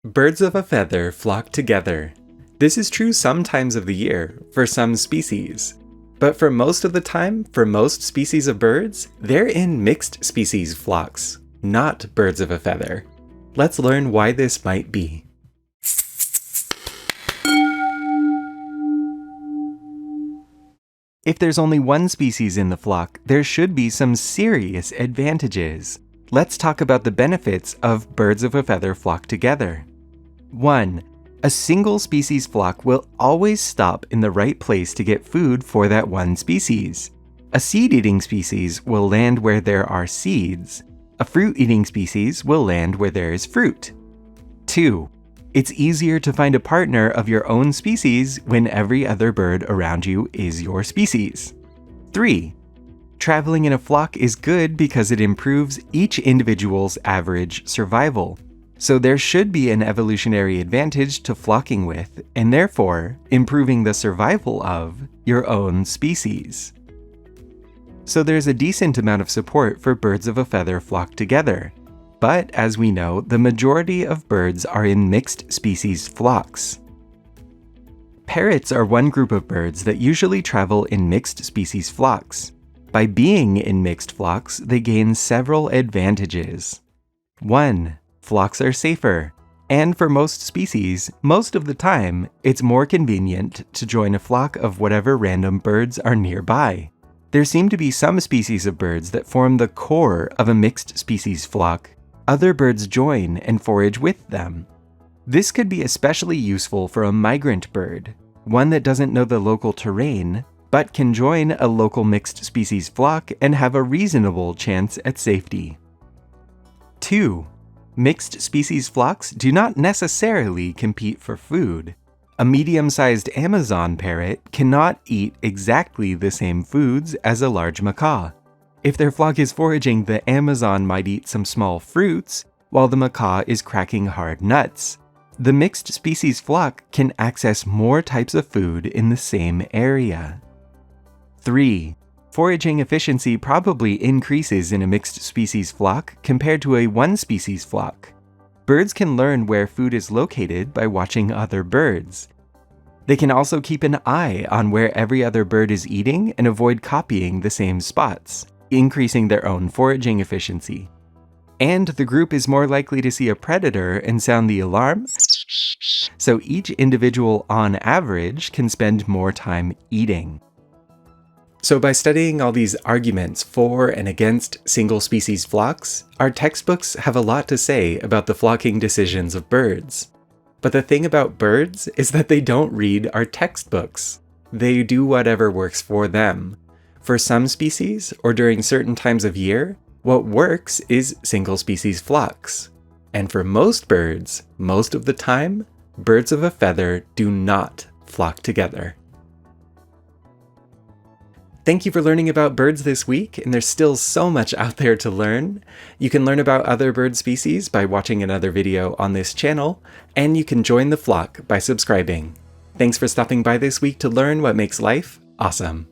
Birds of a feather flock together. This is true some times of the year, for some species. But for most of the time, for most species of birds, they're in mixed species flocks, not birds of a feather. Let's learn why this might be. If there's only one species in the flock, there should be some serious advantages. Let's talk about the benefits of birds of a feather flock together. 1. A single species flock will always stop in the right place to get food for that one species. A seed-eating species will land where there are seeds. A fruit-eating species will land where there is fruit. 2. It's easier to find a partner of your own species when every other bird around you is your species. 3. Traveling in a flock is good because it improves each individual's average survival. So there should be an evolutionary advantage to flocking with, and therefore improving the survival of your own species. So there's a decent amount of support for birds of a feather flock together. But as we know, the majority of birds are in mixed species flocks. Parrots are one group of birds that usually travel in mixed species flocks. By being in mixed flocks, they gain several advantages. 1. Flocks are safer. And for most species, most of the time, it's more convenient to join a flock of whatever random birds are nearby. There seem to be some species of birds that form the core of a mixed species flock. Other birds join and forage with them. This could be especially useful for a migrant bird, one that doesn't know the local terrain, but can join a local mixed species flock and have a reasonable chance at safety. 2. Mixed species flocks do not necessarily compete for food. A medium-sized Amazon parrot cannot eat exactly the same foods as a large macaw. If their flock is foraging, the Amazon might eat some small fruits, while the macaw is cracking hard nuts. The mixed species flock can access more types of food in the same area. 3. Foraging efficiency probably increases in a mixed species flock compared to a one-species flock. Birds can learn where food is located by watching other birds. They can also keep an eye on where every other bird is eating and avoid copying the same spots, increasing their own foraging efficiency. And the group is more likely to see a predator and sound the alarm, so each individual on average can spend more time eating. So by studying all these arguments for and against single-species flocks, our textbooks have a lot to say about the flocking decisions of birds. But the thing about birds is that they don't read our textbooks. They do whatever works for them. For some species, or during certain times of year, what works is single-species flocks. And for most birds, most of the time, birds of a feather do not flock together. Thank you for learning about birds this week, and there's still so much out there to learn. You can learn about other bird species by watching another video on this channel, and you can join the flock by subscribing. Thanks for stopping by this week to learn what makes life awesome.